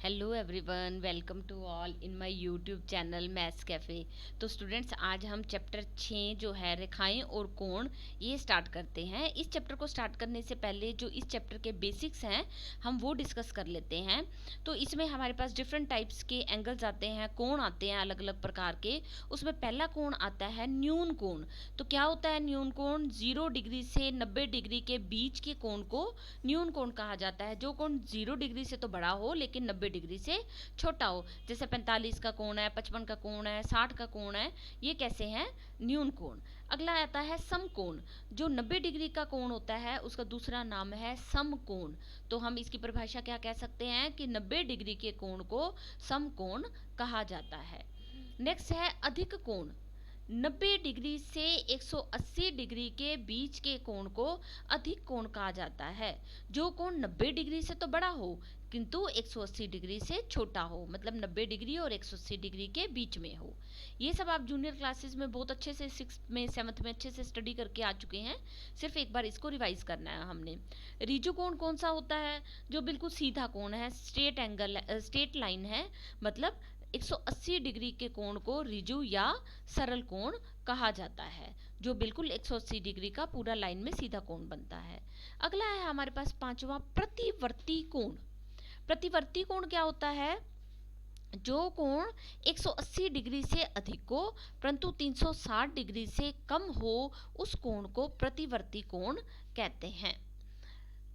Hello everyone, welcome to all in my YouTube channel maths cafe. तो students, आज हम chapter 6 जो है रेखाएं और कोण, ये स्टार्ट करते हैं। इस चैप्टर को स्टार्ट करने से पहले जो इस चैप्टर के बेसिक्स हैं हम वो डिस्कस कर लेते हैं। तो इसमें हमारे पास डिफरेंट टाइप्स के एंगल्स आते हैं, कोण आते हैं अलग अलग प्रकार के। उसमें पहला कोण आता है न्यून कोण। तो क्या होता है न्यून कोण? 0 डिग्री से 90 डिग्री के बीच के कोण को न्यून कोण कहा जाता है। जो कोण 0 डिग्री से तो बड़ा हो लेकिन 90 डिग्री से छोटा हो, जैसे 45 का कोण है, 55 का कोण है, 60 का कोण है, ये कैसे हैं? न्यून कोण। अगला आता है समकोण। जो 90 डिग्री का कोण होता है उसका दूसरा नाम है समकोण। तो हम इसकी परिभाषा क्या कह सकते हैं कि 90 डिग्री के कोण को समकोण कहा जाता है। नेक्स्ट है अधिक कोण। 90 डिग्री से 180 डिग्री के बीच के कोण को अधिक कोण कहा जाता है। जो कोण 90 डिग्री से तो बड़ा हो किंतु 180 डिग्री से छोटा हो, मतलब 90 डिग्री और 180 डिग्री के बीच में हो। ये सब आप जूनियर क्लासेस में बहुत अच्छे से 6th में 7th में अच्छे से स्टडी करके आ चुके हैं। सिर्फ एक बार इसको रिवाइज करना है हमने। रिजु कोण कौन सा होता है? जो बिल्कुल सीधा कोण है, स्ट्रेट एंगल, स्ट्रेट लाइन है, मतलब 180 डिग्री के कोण को रिजु या सरल कोण कहा जाता है। जो बिल्कुल 180 डिग्री का पूरा लाइन में सीधा कोण बनता है। अगला है हमारे पास पांचवा प्रतिवर्ती कोण। प्रतिवर्ती कोण क्या होता है? जो कोण 180 डिग्री से अधिक हो परंतु 360 डिग्री से कम हो, उस कोण को प्रतिवर्ती कोण कहते हैं।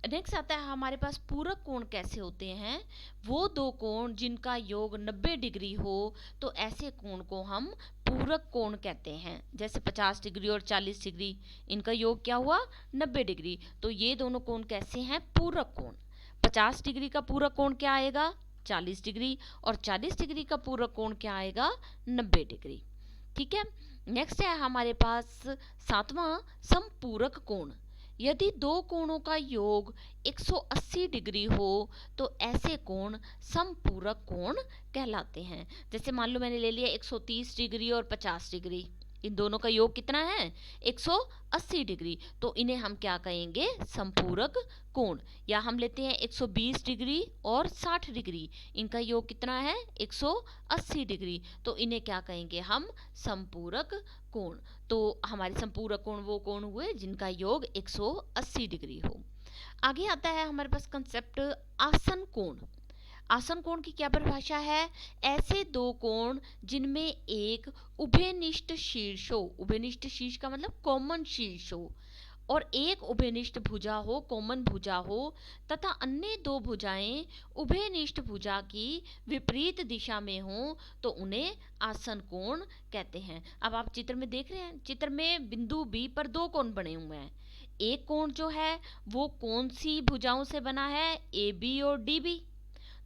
नेक्स्ट आता है हमारे पास पूरक कोण कैसे होते हैं। वो दो कोण जिनका योग 90 डिग्री हो, तो ऐसे कोण को हम पूरक कोण कहते हैं। जैसे 50 डिग्री और 40 डिग्री, इनका योग क्या हुआ? 90 डिग्री। तो ये दोनों कोण कैसे हैं? पूरक कोण। 50 डिग्री का पूरक कोण क्या आएगा? 40 डिग्री। और 40 डिग्री का पूरक कोण क्या आएगा? 90 डिग्री। ठीक है। नेक्स्ट है हमारे पास सातवां समपूरक कोण। यदि दो कोणों का योग 180 डिग्री हो तो ऐसे कोण समपूरक कोण कहलाते हैं। जैसे मान लो मैंने ले लिया 130 डिग्री और 50 डिग्री, इन दोनों का योग कितना है? 180 डिग्री। तो इन्हें हम क्या कहेंगे? समपूरक कोण। या हम लेते हैं 120 डिग्री और 60 डिग्री, इनका योग कितना है? 180 डिग्री। तो इन्हें क्या कहेंगे हम? समपूरक कोण। तो हमारे संपूरक कोण वो कोण हुए जिनका योग 180 डिग्री हो। आगे आता है हमारे पास कंसेप्ट आसन कोण। आसन कोण की क्या परिभाषा है? ऐसे दो कोण जिनमें एक उभयनिष्ठ शीर्ष हो, उभयनिष्ठ शीर्ष का मतलब कॉमन शीर्ष हो, और एक उभयनिष्ठ भुजा हो, कॉमन भुजा हो, तथा अन्य दो भुजाएं उभयनिष्ठ भुजा की विपरीत दिशा में हो, तो उन्हें आसन कोण कहते हैं। अब आप चित्र में देख रहे हैं, चित्र में बिंदु बी पर दो कोण बने हुए हैं। एक कोण जो है वो कौन सी भुजाओं से बना है? ए बी और डी बी।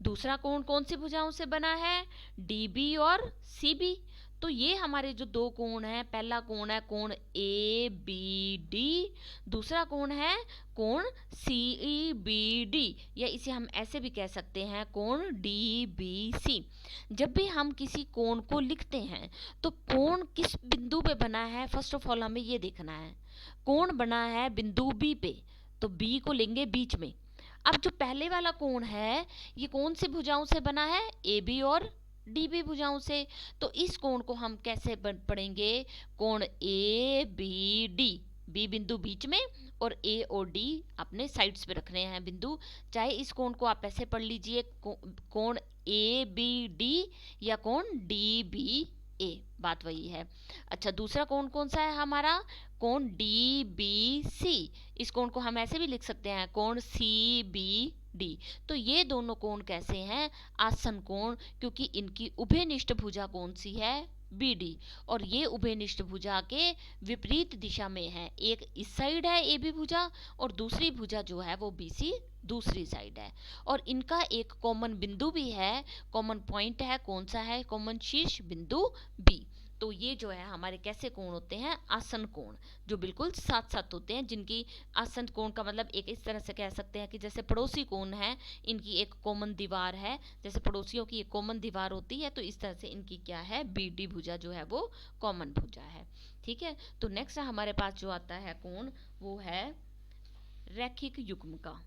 दूसरा कोण कौन सी भुजाओं से बना है? डी बी और सी बी। तो ये हमारे जो दो कोण है, पहला कोण है कोण ए बी डी, दूसरा कोण है कोण सी बी डी, या इसे हम ऐसे भी कह सकते हैं कोण डी बी सी। जब भी हम किसी कोण को लिखते हैं तो कोण किस बिंदु पे बना है, फर्स्ट ऑफ ऑल हमें ये देखना है। कोण बना है बिंदु बी पे, तो बी को लेंगे बीच में। अब जो पहले वाला कोण है ये कौन सी भुजाओं से बना है? ए बी और डी बी भुजाओं से। तो इस कोण को हम कैसे पढ़ेंगे? कोण ए बी डी, बी बिंदु बीच में और ए और डी अपने साइड्स पे रख रहे हैं बिंदु। चाहे इस कोण को आप ऐसे पढ़ लीजिए, कोण ए बी डी या कोण डी बी ए, बात वही है। अच्छा, दूसरा कोण कौन सा है हमारा? कोण डी बी सी। इस कोण को हम ऐसे भी लिख सकते हैं, कोण सी बी डी। तो ये दोनों कोण कैसे हैं? आसन कोण, क्योंकि इनकी उभयनिष्ठ भुजा कौन सी है? B D. और ये उभयनिष्ठ भुजा के विपरीत दिशा में है। एक इस साइड है ए बी भुजा और दूसरी भुजा जो है वो बी सी दूसरी साइड है। और इनका एक कॉमन बिंदु भी है, कॉमन पॉइंट है। कौन सा है कॉमन शीर्ष बिंदु? बी। तो ये जो है हमारे कैसे कोण होते हैं? आसन कोण, जो बिल्कुल साथ साथ होते हैं, जिनकी आसन कोण का मतलब एक इस तरह से कह सकते हैं कि जैसे पड़ोसी कोण है, इनकी एक कॉमन दीवार है, जैसे पड़ोसियों की एक कॉमन दीवार होती है, तो इस तरह से इनकी क्या है? बी डी भुजा जो है वो कॉमन भुजा है। ठीक है। तो नेक्स्ट हमारे पास जो आता है कोण वो है रैखिक युग्म का।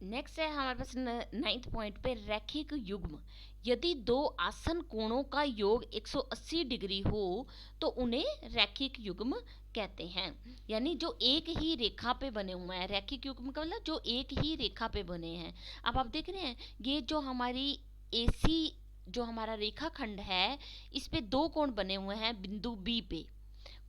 नेक्स्ट है हमारे पास 9th पॉइंट पे रैखिक युग्म। यदि दो आसन कोणों का योग 180 डिग्री हो तो उन्हें रैखिक युग्म कहते हैं। यानी जो एक ही रेखा पे बने हुए हैं, रैखिक युग्म का मतलब जो एक ही रेखा पे बने हैं। अब आप देख रहे हैं ये जो हमारी एसी जो हमारा रेखाखंड है, इस पे दो कोण बने हुए हैं बिंदु बी पे,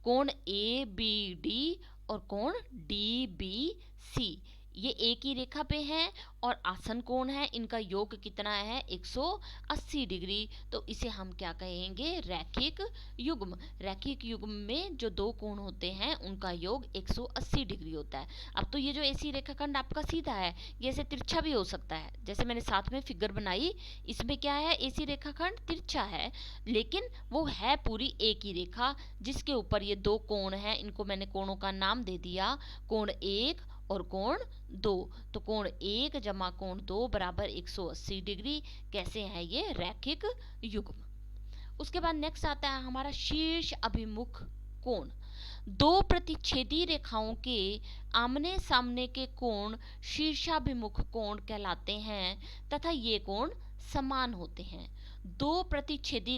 कोण ए बी डी और कोण डी बी सी। ये एक ही रेखा पे है और आसन कोण है, इनका योग कितना है 180 डिग्री। तो इसे हम क्या कहेंगे, रैखिक युग्म। रैखिक युग्म में जो दो कोण होते हैं उनका योग 180 डिग्री होता है। अब तो ये जो ऐसी रेखाखंड आपका सीधा है, ये ऐसे तिरछा भी हो सकता है। जैसे मैंने साथ में फिगर बनाई, इसमें क्या है, ऐसी रेखाखंड तिरछा है, लेकिन वो है पूरी एक ही रेखा जिसके ऊपर ये दो कोण हैं। इनको मैंने कोणों का नाम दे दिया, कोण 1 और कोण 2। तो कोण 1 जमा कोण 2 बराबर 180 डिग्री। कैसे है ये, रैखिक युग्म। उसके बाद नेक्स्ट आता है हमारा शीर्ष अभिमुख कोण। दो प्रतिच्छेदी रेखाओं के आमने सामने के कोण शीर्षाभिमुख कोण कहलाते हैं तथा ये कोण समान होते हैं। दो प्रतिच्छेदी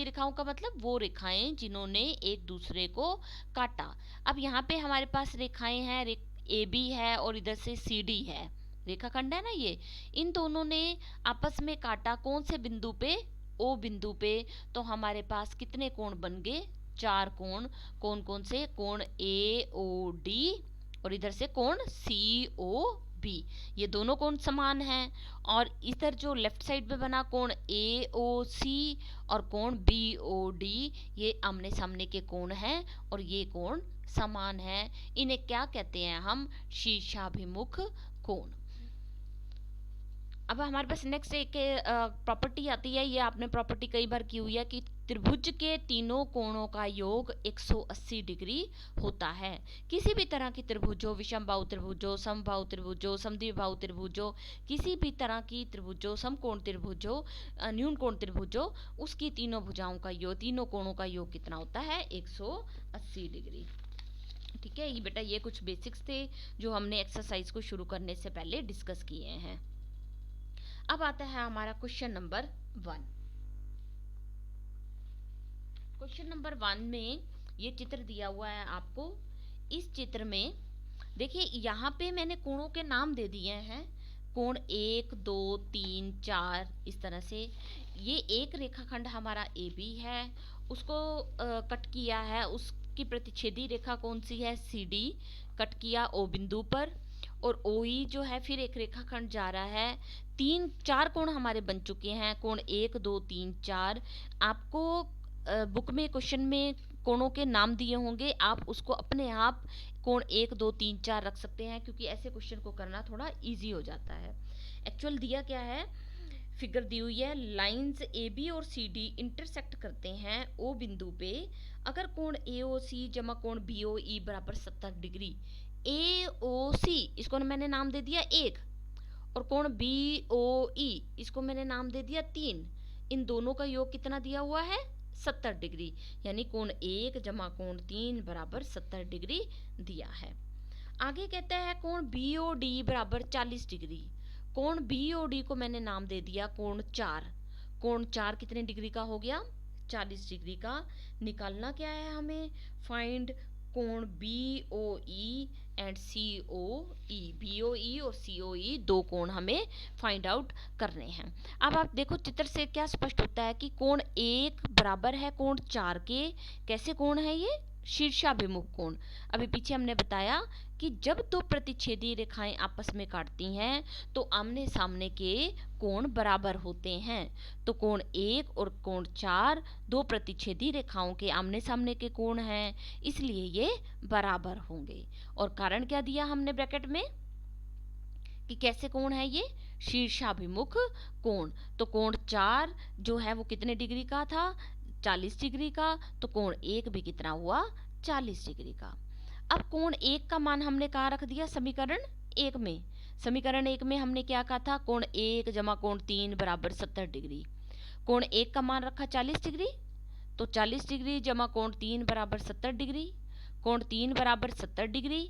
रेखाओं का मतलब वो रेखाएं जिन्होंने एक दूसरे को काटा। अब यहाँ पे हमारे पास रेखाएं हैं, ए बी है और इधर से सी डी है, रेखाखंड है ना ये। इन दोनों ने आपस में काटा कौन से बिंदु पे, ओ बिंदु पे। तो हमारे पास कितने कोण बन गए, 4 कोण। कौन कौन से, कोण ए ओ डी और इधर से कोण सी ओ बी। ये दोनों कोण समान हैं। और इधर जो लेफ्ट साइड पे बना कोण ए ओ सी और कोण बी ओ डी, ये आमने सामने के कोण हैं और ये कोण समान है। इन्हें क्या कहते हैं हम, शीर्षाभिमुख कोण। अब हमारे पास नेक्स्ट एक प्रॉपर्टी आती है, ये आपने प्रॉपर्टी कई बार की हुई है कि त्रिभुज के तीनों कोणों का योग 180 डिग्री होता है। किसी भी तरह की त्रिभुजों, विषमबाहु त्रिभुजों, समबाहु त्रिभुजों, समद्विबाहु त्रिभुजों, किसी भी तरह की त्रिभुजों, समकोण त्रिभुजों, न्यून कोण त्रिभुजों, उसकी तीनों भुजाओं का योग, तीनों कोणों का योग कितना होता है, 180 डिग्री। ठीक है, ये बेटा ये कुछ बेसिक्स थे जो हमने एक्सरसाइज को शुरू करने से पहले डिस्कस किए हैं। अब आता है हमारा क्वेश्चन नंबर 1। क्वेश्चन नंबर 1 में ये चित्र दिया हुआ है आपको। इस चित्र में देखिए यहाँ पे मैंने कोणों के नाम दे दिए हैं, कोण 1 2 3 4 इस तरह से। ये एक रेखाखंड हमारा ए बी है, उसको कट किया है, उसकी प्रतिच्छेदी रेखा कौन सी है, सी डी, कट किया ओ बिंदु पर। और ओ ई जो है फिर एक रेखाखंड जा रहा है। 4 कोण हमारे बन चुके हैं, कोण 1 2 3 4। आपको बुक में क्वेश्चन में कोणों के नाम दिए होंगे, आप उसको अपने आप कोण 1 2 3 4 रख सकते हैं, क्योंकि ऐसे क्वेश्चन को करना थोड़ा इजी हो जाता है। एक्चुअल दिया क्या है, फिगर दी हुई है, लाइंस ए बी और सी डी इंटरसेक्ट करते हैं ओ बिंदु पे। अगर कोण ए ओ सी जमा कोण बी ओ ई बराबर 70 डिग्री, ए ओ सी इसको मैंने नाम दे दिया 1 और कोण बी ओ ई इसको मैंने नाम दे दिया 3। इन दोनों का योग कितना दिया हुआ है, 70 डिग्री। यानी कोण 1 जमा कोण 3 बराबर 70 डिग्री दिया है। आगे कहता है कोण बी ओ डी बराबर 40 डिग्री। कोण बी ओ डी को मैंने नाम दे दिया कोण 4। कोण 4 कितने डिग्री का हो गया, 40 डिग्री का। निकालना क्या है हमें, फाइंड कोण B O E and C O E. B O E और सी ओ ई दो कोण हमें फाइंड आउट करने हैं। अब आप देखो चित्र से क्या स्पष्ट होता है कि कोण 1 बराबर है कोण 4 के। कैसे कोण है ये, शीर्षाभिमुख कोण। अभी पीछे हमने बताया कि जब दो प्रतिच्छेदी रेखाएं आपस में काटती हैं तो आमने सामने के कोण बराबर होते हैं। तो कोण 1 और कोण 4 दो प्रतिच्छेदी रेखाओं के आमने सामने के कोण हैं, इसलिए ये बराबर होंगे। और कारण क्या दिया हमने ब्रैकेट में कि कैसे कोण है ये, शीर्षाभिमुख कोण। तो कोण 4 जो है वो कितने डिग्री का था, 40 डिग्री का। तो कोण 1 भी कितना हुआ, 40 डिग्री का। अब कोण 1 का मान हमने कहाँ रख दिया, समीकरण 1 में। समीकरण 1 में हमने क्या कहा था, कोण 1 जमा कोण 3 बराबर 70 डिग्री। कोण 1 का मान रखा 40 डिग्री, तो 40 डिग्री जमा कोण 3 बराबर 70 डिग्री। कोण 3 बराबर 70 डिग्री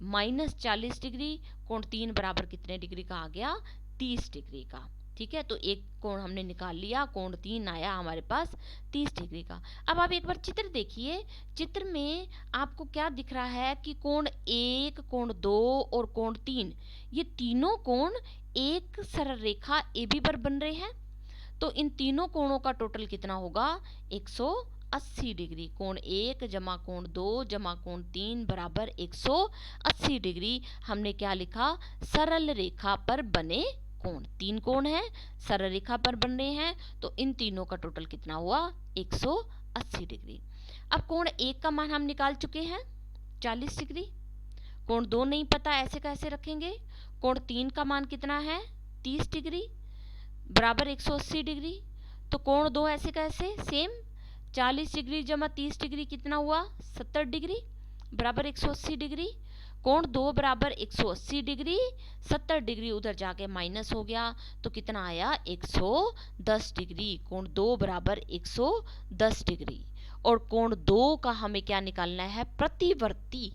-40 डिग्री, कोण 3 बराबर कितने डिग्री का आ गया, 30 डिग्री का। ठीक है, तो एक कोण हमने निकाल लिया, कोण 3 आया हमारे पास 30 डिग्री का। अब आप एक बार चित्र देखिए, चित्र में आपको क्या दिख रहा है कि कोण 1, कोण 2 और कोण 3, ये तीनों कोण एक सरल रेखा AB पर बन रहे हैं। तो इन तीनों कोणों का टोटल कितना होगा, 180 डिग्री। कोण 1 जमा कोण 2 जमा कोण 3 बराबर 180 डिग्री। हमने क्या लिखा, सरल रेखा पर बने कोण। 3 कोण हैं, सरल रेखा पर बन रहे हैं, तो इन तीनों का टोटल कितना हुआ, 180 डिग्री। अब कोण 1 का मान हम निकाल चुके हैं 40 डिग्री। कोण 2 नहीं पता, ऐसे कैसे रखेंगे। कोण 3 का मान कितना है, 30 डिग्री बराबर 180 डिग्री। तो कोण 2 ऐसे कैसे, सेम 40 डिग्री जमा 30 डिग्री कितना हुआ, 70 डिग्री बराबर 180 डिग्री। कोण 2 बराबर 180 डिग्री, 70 डिग्री उधर जाके माइनस हो गया, तो कितना आया, 110 डिग्री। कोण 2 बराबर 110 डिग्री। और कोण 2 का हमें क्या निकालना है, प्रतिवर्ती।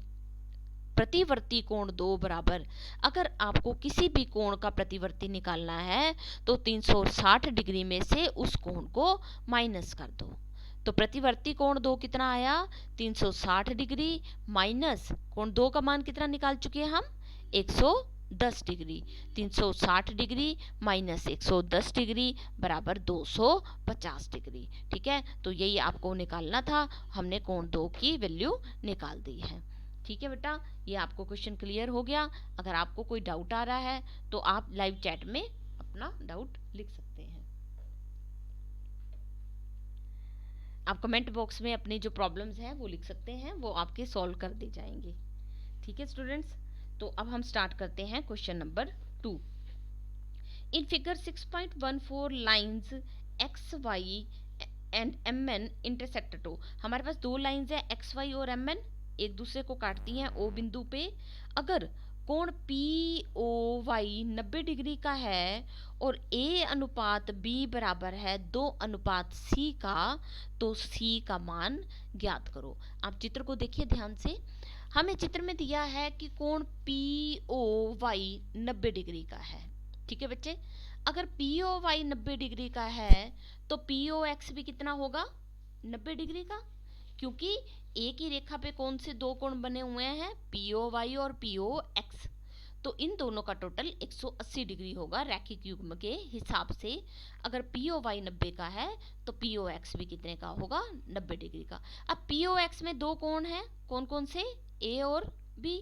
प्रतिवर्ती कोण 2 बराबर, अगर आपको किसी भी कोण का प्रतिवर्ती निकालना है तो 360 डिग्री में से उस कोण को माइनस कर दो। तो प्रतिवर्ती कोण 2 कितना आया, 360 डिग्री माइनस कोण 2 का मान कितना निकाल चुके हैं हम, 110 डिग्री। 360 डिग्री माइनस 110 डिग्री बराबर 250 डिग्री। ठीक है, तो यही आपको निकालना था, हमने कोण 2 की वैल्यू निकाल दी है। ठीक है बेटा, ये आपको क्वेश्चन क्लियर हो गया। अगर आपको कोई डाउट आ रहा है तो आप लाइव चैट में अपना डाउट लिख सकते हैं। आप कमेंट बॉक्स में अपनी जो प्रॉब्लम्स हैं वो लिख सकते हैं, वो आपके सॉल्व कर दी जाएंगे। ठीक है स्टूडेंट्स, तो अब हम स्टार्ट करते हैं question number 2। In figure 6.14 lines X Y and M N intersect to. हमारे पास दो लाइंस है एक्स वाई और एम एन, एक दूसरे को काटती हैं ओ बिंदु पे। अगर कोण पी ओ वाई 90 डिग्री का है और ए अनुपात बी बराबर है 2 अनुपात सी का, तो सी का मान ज्ञात करो। आप चित्र को देखिए ध्यान से। हमें चित्र में दिया है कि कोण पी ओ वाई 90 डिग्री का है। ठीक है बच्चे, अगर पी ओ वाई 90 डिग्री का है तो पी ओ एक्स भी कितना होगा, 90 डिग्री का, क्योंकि एक ही रेखा पे कौन से दो कोण बने हुए हैं, पी ओ वाई और पी ओ एक्स। तो इन दोनों का टोटल 180 डिग्री होगा रैखिक युग्म के हिसाब से। अगर पी ओ वाई 90 का है तो पी ओ एक्स भी कितने का होगा, 90 डिग्री का। अब पी ओ एक्स में दो कोण हैं, कौन कौन से, ए और बी।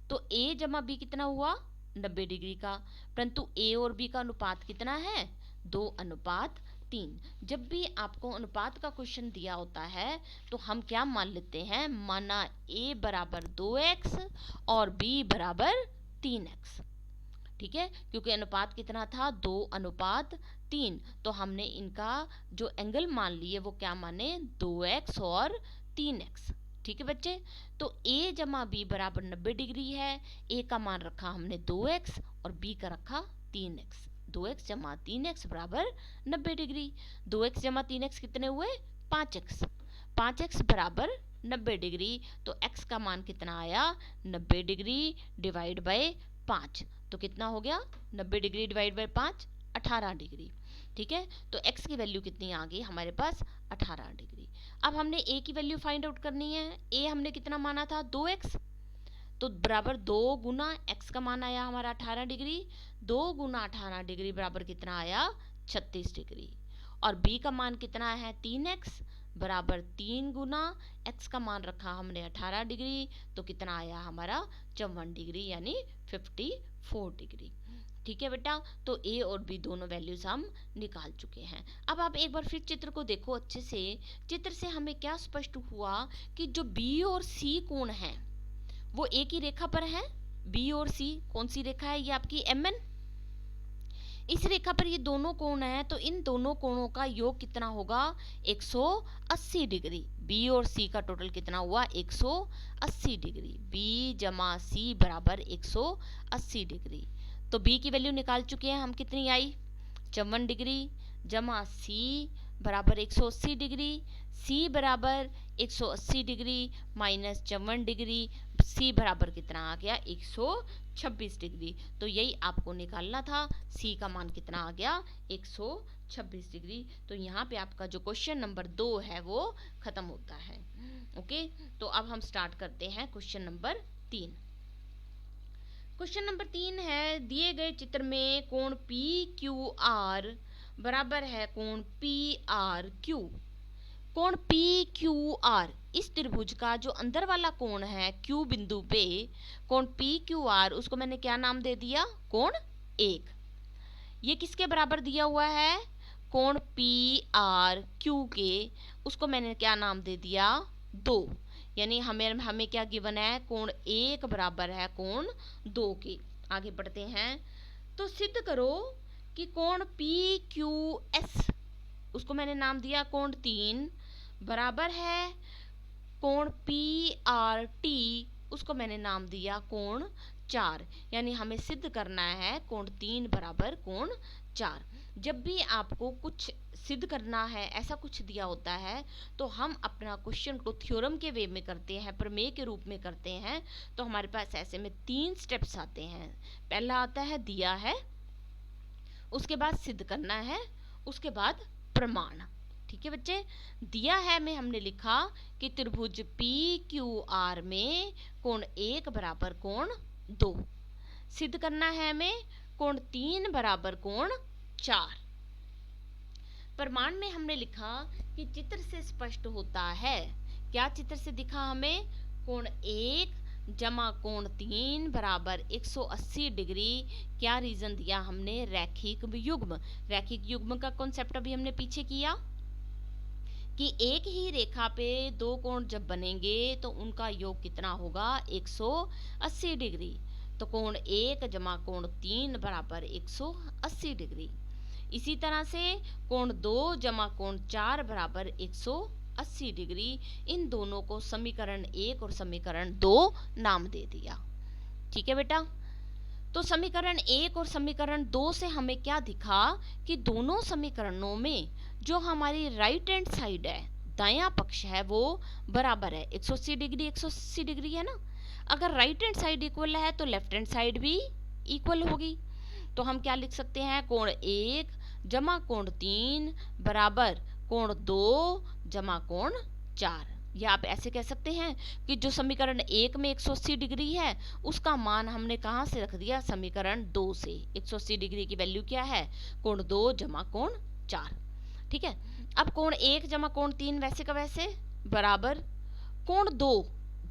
तो ए जमा बी कितना हुआ, 90 डिग्री का, परंतु ए और बी का अनुपात कितना है, 2 अनुपात 3। जब भी आपको अनुपात का क्वेश्चन दिया होता है तो हम क्या मान लेते हैं, माना a बराबर 2x और b बराबर 3x। ठीक है, क्योंकि अनुपात कितना था, 2 अनुपात 3, तो हमने इनका जो एंगल मान लिए वो क्या माने, 2x और 3x। ठीक है बच्चे, तो a जमा b बराबर 90 डिग्री है, a का मान रखा हमने 2x और b का रखा 3x। 2x जमा 3x बराबर 90 डिग्री। 2x जमा 3x कितने हुए, 5x। 5x बराबर 90 डिग्री, तो x का मान कितना आया, 90 डिग्री डिवाइड बाय 5। तो कितना हो गया, 90 डिग्री डिवाइड बाय 5, 18 डिग्री। ठीक है, तो x की वैल्यू कितनी आ गई हमारे पास, 18 डिग्री। अब हमने a की वैल्यू फाइंड आउट करनी है। a हमने कितना माना था, 2x, तो बराबर 2 गुना x का मान आया हमारा 18 डिग्री। 2 गुना 18 डिग्री बराबर कितना आया, 36 डिग्री। और b का मान कितना है, 3x, बराबर 3 गुना x का मान रखा हमने 18 डिग्री, तो कितना आया हमारा 54 डिग्री, यानी 54 डिग्री। ठीक है बेटा, तो a और b दोनों वैल्यूज हम निकाल चुके हैं। अब आप एक बार फिर चित्र को देखो अच्छे से। चित्र से हमें क्या स्पष्ट हुआ कि जो b और c कोण हैं वो एक ही रेखा पर है। बी और सी कौन सी रेखा है, ये आपकी एम एन। इस रेखा पर ये दोनों कोण हैं, तो इन दोनों कोणों का योग कितना होगा, 180 डिग्री। बी और सी का टोटल कितना हुआ, 180 डिग्री। बी जमा सी बराबर 180 डिग्री। तो बी की वैल्यू निकाल चुके हैं हम, कितनी आई, 54 डिग्री, जमा सी बराबर 180 डिग्री। सी बराबर 180 डिग्री माइनस 54 डिग्री सी बराबर कितना आ गया 126 डिग्री। तो यही आपको निकालना था, सी का मान कितना आ गया 126 डिग्री। तो यहाँ पे आपका जो क्वेश्चन नंबर 2 है वो खत्म होता है। ओके, तो अब हम स्टार्ट करते हैं क्वेश्चन नंबर 3। क्वेश्चन नंबर 3 है, दिए गए चित्र में कोण पी क्यू आर बराबर है कोण पी आर क्यू। कोण पी क्यू आर, इस त्रिभुज का जो अंदर वाला कोण है क्यू बिंदु पे, कोण पी क्यू आर, उसको मैंने क्या नाम दे दिया, कोण 1। ये किसके बराबर दिया हुआ है, कोण पी आर क्यू के, उसको मैंने क्या नाम दे दिया, 2। यानी हमें क्या गिवन है, कोण 1 बराबर है कोण 2 के। आगे बढ़ते हैं, तो सिद्ध करो कि कोण पी क्यू एस, उसको मैंने नाम दिया कोण 3, बराबर है कोण पी आर टी, उसको मैंने नाम दिया कोण 4। यानी हमें सिद्ध करना है कोण 3 बराबर कोण 4। जब भी आपको कुछ सिद्ध करना है, ऐसा कुछ दिया होता है, तो हम अपना क्वेश्चन को थ्योरम के वे में करते हैं, प्रमेय के रूप में करते हैं। तो हमारे पास ऐसे में 3 स्टेप्स आते हैं। पहला आता है दिया है, उसके बाद सिद्ध करना है, उसके बाद प्रमाण। ठीक है बच्चे, दिया है में हमने लिखा कि त्रिभुज पी क्यू आर में कोण 1 बराबर कोण 2। सिद्ध करना है हमें कोण 3 बराबर कोण 4। प्रमाण में हमने लिखा कि चित्र से स्पष्ट होता है, क्या चित्र से दिखा हमें, कोण 1 जमा कोण 3 बराबर 180 डिग्री। क्या रीजन दिया हमने, रैखिक युग्म। रैखिक युग्म का कॉन्सेप्ट अभी हमने पीछे किया कि एक ही रेखा पे 2 कोण जब बनेंगे तो उनका योग कितना होगा, 180 डिग्री। तो कोण 1 जमा कोण 3 बराबर 180 डिग्री। इसी तरह से कोण 2 जमा कोण 4 बराबर 180 डिग्री। इन दोनों को समीकरण 1 और समीकरण 2 नाम दे दिया। ठीक है बेटा, तो समीकरण 1 और समीकरण 2 से हमें क्या दिखा कि दोनों समीकरणों में जो हमारी राइट हैंड साइड है, दायां पक्ष है, वो बराबर है 180 डिग्री 180 डिग्री है ना। अगर राइट हैंड साइड इक्वल है तो लेफ्ट हैंड साइड भी इक्वल होगी। तो हम क्या लिख सकते हैं, कोण 1 जमा कोण 3 बराबर कोण 2 जमा कोण 4। या आप ऐसे कह सकते हैं कि जो समीकरण 1 में 180 डिग्री है, उसका मान हमने कहाँ से रख दिया, समीकरण 2 से। 180 डिग्री की वैल्यू क्या है, कोण 2 जमा कोण 4। ठीक है, अब कोण 1 जमा कोण 3 वैसे का वैसे बराबर कोण 2,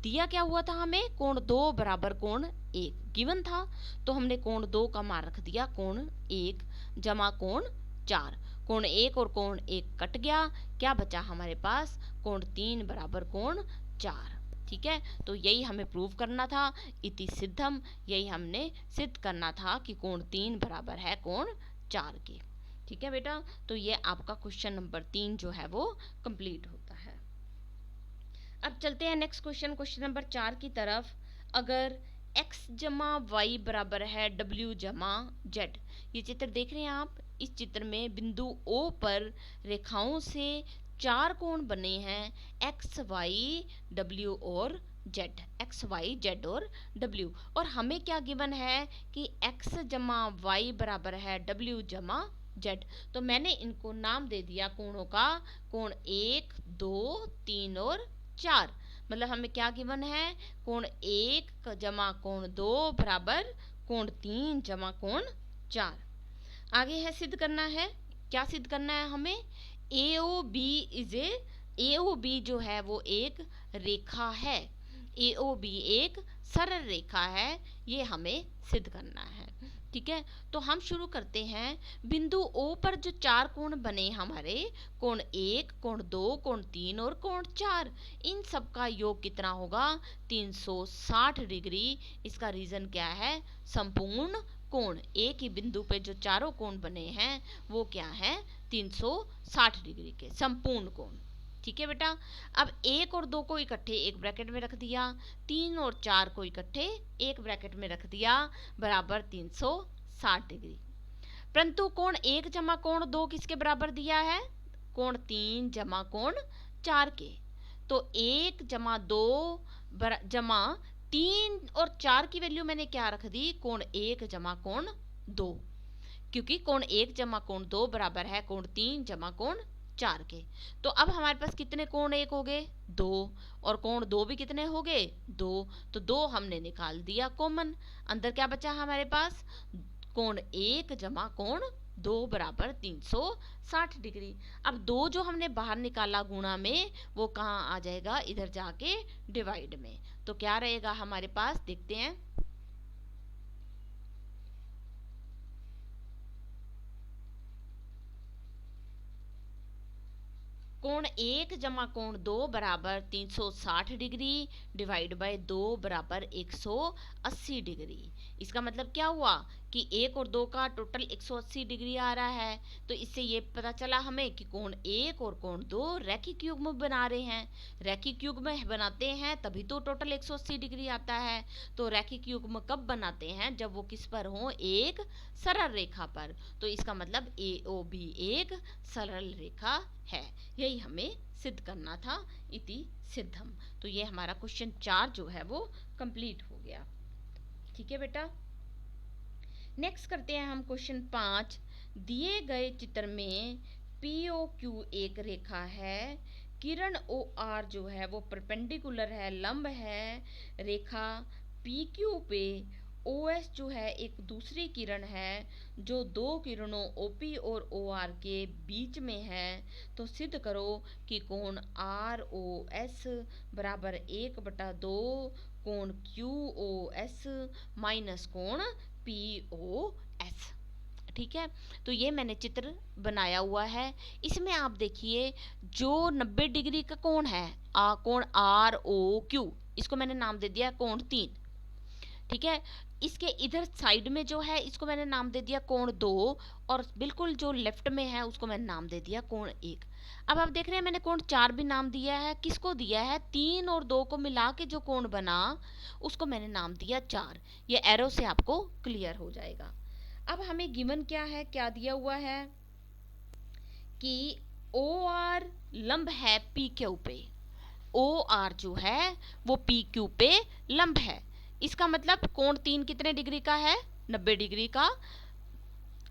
दिया क्या हुआ था हमें, कोण 2 बराबर कोण 1 गिवन था। तो हमने कोण 2 का मान रख दिया कोण 1 जमा कोण 4। कोण 1 और कोण 1 कट गया, क्या बचा हमारे पास, कोण 3 बराबर कोण 4। ठीक है, तो यही हमें प्रूव करना था, इति सिद्धम, यही हमने सिद्ध करना था कि कोण 3 बराबर है कोण 4 के। ठीक है बेटा, तो ये आपका क्वेश्चन नंबर 3 जो है वो कंप्लीट होता है। अब चलते हैं नेक्स्ट क्वेश्चन, क्वेश्चन नंबर 4 की तरफ। अगर x जमा वाई बराबर है w जमा z, ये चित्र देख रहे हैं आप। इस चित्र में बिंदु O पर रेखाओं से 4 कोण बने हैं, x y w और z, x y z और w। और हमें क्या गिवन है कि x जमा वाई बराबर है w जमा z। तो मैंने इनको नाम दे दिया कोणों का, कोण 1 2 3 और 4। मतलब हमें क्या गिवन है, कोण 1 जमा कोण 2 बराबर कोण 3 जमा कोण 4। आगे है सिद्ध करना है, क्या सिद्ध करना है हमें, AOB जो है वो एक रेखा है, AOB एक सरल रेखा है, ये हमें सिद्ध करना है। ठीक है, तो हम शुरू करते हैं। बिंदु O पर जो 4 कोण बने हमारे, कोण 1 कोण 2 कोण 3 और कोण 4, इन सब का योग कितना होगा, 360 डिग्री। इसका रीजन क्या है, संपूर्ण कोण। एक ही बिंदु पे जो चारों कोण बने हैं वो क्या है, 360 डिग्री के संपूर्ण कोण। ठीक है बेटा, अब 1 और 2 को इकट्ठे एक ब्रैकेट में रख दिया, 3 और 4 को इकट्ठे एक ब्रैकेट में रख दिया, बराबर 360 डिग्री। परंतु कोण 1 जमा कोण 2 किसके बराबर दिया है, कोण 3 जमा कोण 4 के। तो 1 जमा 2 जमा 3 और 4 की वैल्यू मैंने क्या रख दी, कोण 1 जमा कोण 2, क्योंकि कोण 1 जमा कोण 2 बराबर है कोण 3 जमा कोण 4 के। तो अब हमारे पास कितने कोण 1 हो गए, 2, और कोण 2 भी कितने हो गए, 2। तो 2 हमने निकाल दिया कॉमन, अंदर क्या बचा हमारे पास, कोण 1 जमा कोण 2 बराबर 360 डिग्री। अब 2 जो हमने बाहर निकाला गुणा में, वो कहाँ आ जाएगा, इधर जाके डिवाइड में। तो क्या रहेगा हमारे पास, देखते हैं। कोण 1 जमा कोण 2 बराबर 360 डिग्री डिवाइड बाय 2 बराबर 180 डिग्री। इसका मतलब क्या हुआ कि 1 और 2 का टोटल 180 डिग्री आ रहा है। तो इससे ये पता चला हमें कि कोण 1 और कोण 2 रैखिक युग्म बना रहे हैं। रैखिक युग्म बनाते हैं तभी तो टोटल 180 डिग्री आता है। तो रैखिक युग्म कब बनाते हैं, जब वो किस पर हो, एक सरल रेखा पर। तो इसका मतलब AOB एक सरल रेखा है। यही हमें सिद्ध करना था, इति सिद्धम। तो ये हमारा क्वेश्चन 4 जो है वो कंप्लीट हो गया। ठीक है बेटा, नेक्स्ट करते हैं हम क्वेश्चन 5। दिए गए चित्र में POQ एक रेखा है, किरण OR जो है वो परपेंडिकुलर है, लंब है रेखा PQ पे। OS जो है एक दूसरी किरण है जो दो किरणों OP और OR के बीच में है। तो सिद्ध करो कि कोण ROS बराबर 1/2 कोण QOS माइनस कोण POS। ठीक है, तो ये मैंने चित्र बनाया हुआ है। इसमें आप देखिए जो 90 डिग्री का कोण है, कोण ROQ, इसको मैंने नाम दे दिया कोण 3। ठीक है, इसके इधर साइड में जो है इसको मैंने नाम दे दिया कोण 2, और बिल्कुल जो लेफ्ट में है उसको मैंने नाम दे दिया कोण 1। अब आप देख रहे हैं मैंने कोण 4 भी नाम दिया है। किसको दिया है, 3 और 2 को मिला के जो कोण बना उसको मैंने नाम दिया 4। ये एरो से आपको क्लियर हो जाएगा। अब हमें गिवन क्या है, क्या दिया हुआ है कि OR लंब है PQ पे। OR जो है वो PQ पे लंब है। इसका मतलब कोण 3 कितने डिग्री का है, 90 डिग्री का,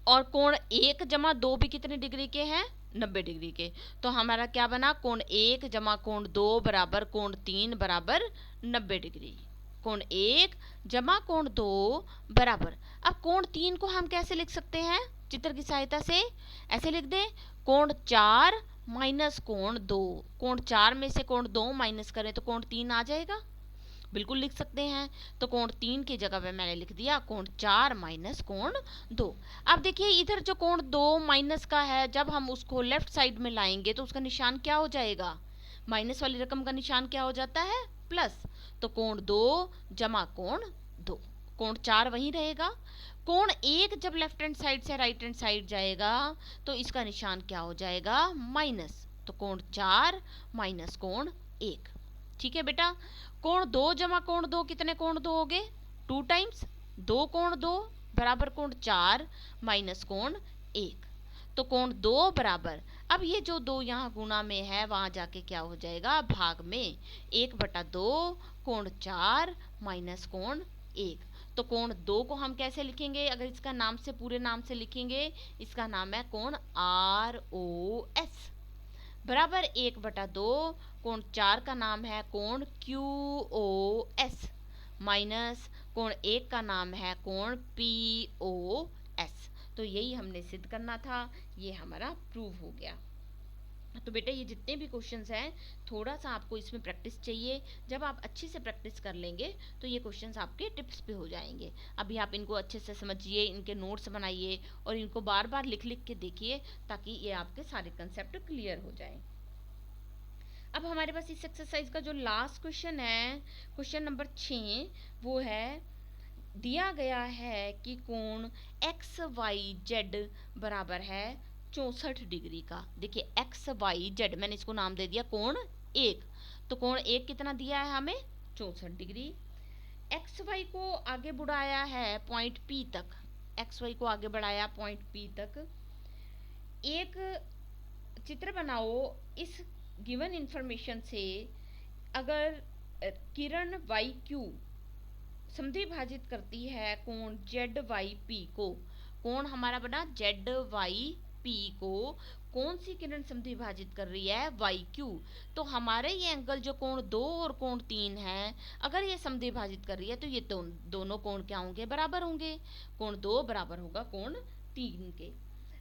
और कोण 1 जमा 2 भी कितने डिग्री के हैं, 90 डिग्री के। तो हमारा क्या बना, कोण 1 जमा कोण 2 बराबर कोण 3 बराबर 90 डिग्री। कोण 1 जमा कोण 2 बराबर, अब कोण 3 को हम कैसे लिख सकते हैं, चित्र की सहायता से ऐसे लिख दें, कोण 4 माइनस कोण 2। कोण 4 में से कोण 2 माइनस करें तो कोण 3 आ जाएगा, बिल्कुल लिख सकते हैं। तो कोण 3 की जगह पे मैंने लिख दिया कोण 4 माइनस कोण 2। अब देखिए इधर जो कोण 2 माइनस का है, जब हम उसको लेफ्ट साइड में लाएंगे तो उसका निशान क्या हो जाएगा, माइनस वाली रकम का निशान क्या हो जाता है, प्लस। तो कोण 2 जमा कोण 2, कोण 4 वहीं रहेगा। कोण 1 जब लेफ्ट हैंड साइड से राइट हैंड साइड जाएगा तो इसका निशान क्या हो जाएगा, माइनस। तो कोण 4 माइनस कोण 1। ठीक है बेटा, कोण 2 जमा कोण 2 कितने कोण 2 हो गए, 2 टाइम्स 2 कोण 2 बराबर कोण 4 माइनस कोण 1। तो कोण 2 बराबर, अब ये जो 2 यहाँ गुणा में है वहां जाके क्या हो जाएगा, भाग में, 1/2 कोण 4 माइनस कोण 1। तो कोण 2 को हम कैसे लिखेंगे, अगर इसका नाम से पूरे नाम से लिखेंगे, इसका नाम है कोण ROS बराबर 1/2 कोण 4 का नाम है कोण QOS माइनस कोण 1 का नाम है कोण POS। तो यही हमने सिद्ध करना था, ये हमारा प्रूव हो गया। तो बेटा ये जितने भी क्वेश्चंस हैं, थोड़ा सा आपको इसमें प्रैक्टिस चाहिए। जब आप अच्छे से प्रैक्टिस कर लेंगे तो ये क्वेश्चंस आपके टिप्स पे हो जाएंगे। अभी आप इनको अच्छे से समझिए, इनके नोट्स बनाइए और इनको बार बार लिख लिख के देखिए ताकि ये आपके सारे कंसेप्ट क्लियर हो जाए। अब हमारे पास इस एक्सरसाइज का जो लास्ट क्वेश्चन है, क्वेश्चन नंबर 6, वो है दिया गया है कि कोण XYZ बराबर है 64 डिग्री का। देखिए XYZ मैंने इसको नाम दे दिया कोण 1। तो कोण 1 कितना दिया है हमें, 64 डिग्री। XY को आगे बढ़ाया है पॉइंट P तक, XY को आगे बढ़ाया पॉइंट P तक। एक चित्र बनाओ इस गिवन इंफॉर्मेशन से, अगर किरण YQ समद्वि भाजित करती है कोण जेड वाई पी को, कोण हमारा बना जेड वाई पी को कौन सी किरण समद्वि भाजित कर रही है, वाई क्यू। तो हमारे ये एंगल जो कोण 2 और कोण 3 है, अगर ये समद्वि भाजित कर रही है तो ये दोनों कोण क्या होंगे, बराबर होंगे। कोण 2 बराबर होगा कोण 3 के।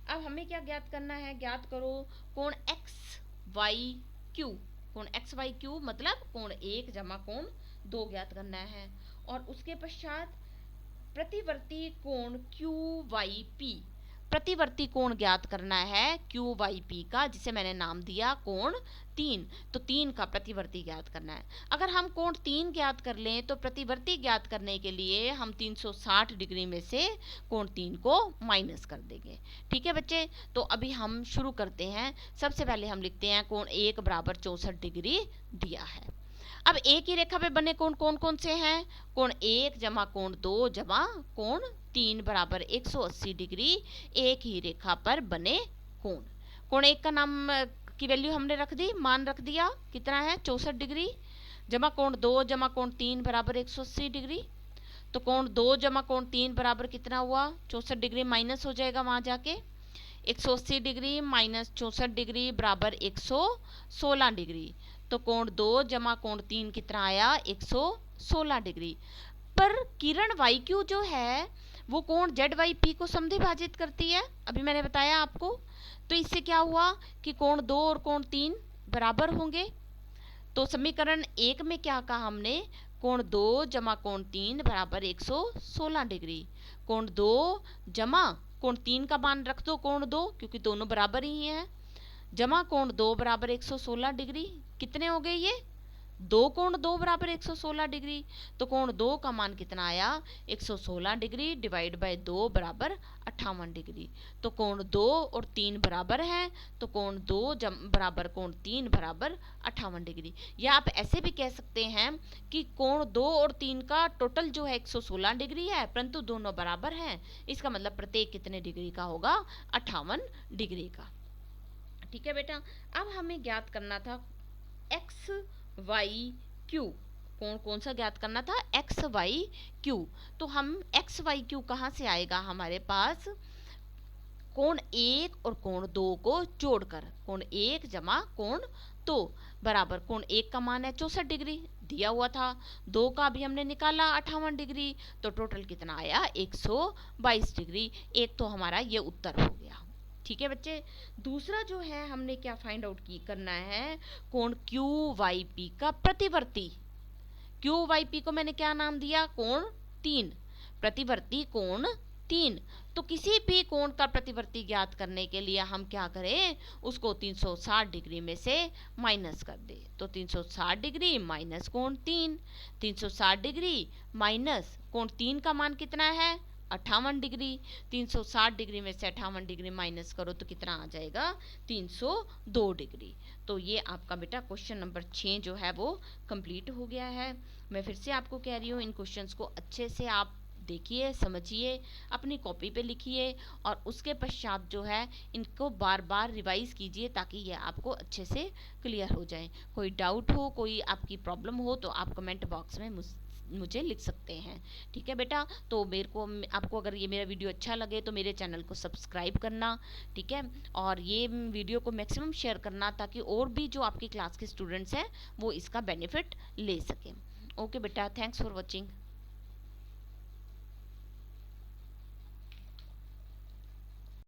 अब हमें क्या ज्ञात करना है, ज्ञात करो कोण एक्स वाई क्यू। कोण एक्स वाई क्यू मतलब कोण 1 जमा कोण 2 ज्ञात करना है। और उसके पश्चात प्रतिवर्ती कोण क्यू वाई पी, प्रतिवर्ती कोण ज्ञात करना है क्यू वाई पी का, जिसे मैंने नाम दिया कोण 3। तो 3 का प्रतिवर्ती ज्ञात करना है। अगर हम कोण 3 ज्ञात कर लें तो प्रतिवर्ती ज्ञात करने के लिए हम 360 डिग्री में से कोण 3 को माइनस कर देंगे। ठीक है बच्चे, तो अभी हम शुरू करते हैं। सबसे पहले हम लिखते हैं कोण 1 बराबर 64 डिग्री दिया है। अब एक ही रेखा पे बने कोण कौन कौन से हैं, कोण 1 जमा कोण 2 जमा कोण 3 बराबर 180 डिग्री एक ही रेखा पर बने कोण। कोण 1 का नाम की वैल्यू हमने रख दी, मान रख दिया, कितना है 64 डिग्री, जमा कोण 2 जमा कोण 3 बराबर 180 डिग्री। तो कोण 2 जमा कोण 3 बराबर कितना हुआ, 64 डिग्री माइनस हो जाएगा वहां जाके, 180 डिग्री माइनस 64 डिग्री बराबर 116 डिग्री। तो कोण 2 जमा कोण 3 कितना आया, 116 डिग्री। पर किरण वाई क्यू जो है वो कोण जेड वाई पी को समद्वि भाजित करती है, अभी मैंने बताया आपको। तो इससे क्या हुआ कि कोण 2 और कोण 3 बराबर होंगे। तो समीकरण 1 में क्या कहा हमने, कोण 2 जमा कोण 3 बराबर 116 डिग्री। कोण 2 जमा कोण 3 का मान रख दो कोण 2, क्योंकि दोनों बराबर ही हैं, जमा कोण 2 बराबर 116 डिग्री। कितने हो गए ये, 2 कोण 2 बराबर 116 डिग्री। तो कोण 2 का मान कितना आया, 116 डिग्री डिवाइड बाय 2 बराबर 58 डिग्री। तो कोण 2 और 3 बराबर हैं, तो कोण 2 बराबर कोण 3 बराबर 58 डिग्री। या आप ऐसे भी कह सकते हैं कि कोण 2 और 3 का टोटल जो है 116 डिग्री है, परंतु दोनों बराबर हैं, इसका मतलब प्रत्येक कितने डिग्री का होगा, 58 डिग्री का। ठीक है बेटा, अब हमें ज्ञात करना था एक्स वाई क्यू। कौन कौन सा ज्ञात करना था, एक्स वाई क्यू। तो हम एक्स वाई क्यू कहाँ से आएगा हमारे पास, कोण 1 और कोण 2 को जोड़कर, कोण 1 जमा कोण 2 बराबर कोण 1 का मान है 64 डिग्री दिया हुआ था, 2 का भी हमने निकाला 58 डिग्री, तो टोटल कितना आया 122 डिग्री। एक तो हमारा ये उत्तर हो गया। ठीक है बच्चे, दूसरा जो है हमने क्या फाइंड आउट की करना है, कोण क्यू वाई पी का प्रतिवर्ती। क्यू वाई पी को मैंने क्या नाम दिया, कोण 3, प्रतिवर्ती कोण 3। तो किसी भी कोण का प्रतिवर्ती ज्ञात करने के लिए हम क्या करें, उसको 360 डिग्री में से माइनस कर दे। तो 360 डिग्री माइनस कोण 3, 360 डिग्री माइनस कोण 3 का मान कितना है 58 डिग्री। 360 डिग्री में से 58 डिग्री माइनस करो तो कितना आ जाएगा, 302 डिग्री। तो ये आपका बेटा क्वेश्चन नंबर 6 जो है वो कंप्लीट हो गया है। मैं फिर से आपको कह रही हूँ, इन क्वेश्चंस को अच्छे से आप देखिए, समझिए, अपनी कॉपी पे लिखिए, और उसके पश्चात जो है इनको बार बार रिवाइज कीजिए, ताकि ये आपको अच्छे से क्लियर हो जाए। कोई डाउट हो, कोई आपकी प्रॉब्लम हो, तो आप कमेंट बॉक्स में मुझे लिख सकते हैं। ठीक है बेटा, तो मेरे को आपको अगर ये मेरा वीडियो अच्छा लगे तो मेरे चैनल को सब्सक्राइब करना, ठीक है, और ये वीडियो को मैक्सिमम शेयर करना, ताकि और भी जो आपकी क्लास के स्टूडेंट्स हैं वो इसका बेनिफिट ले सकें। ओके बेटा, थैंक्स फॉर वॉचिंग।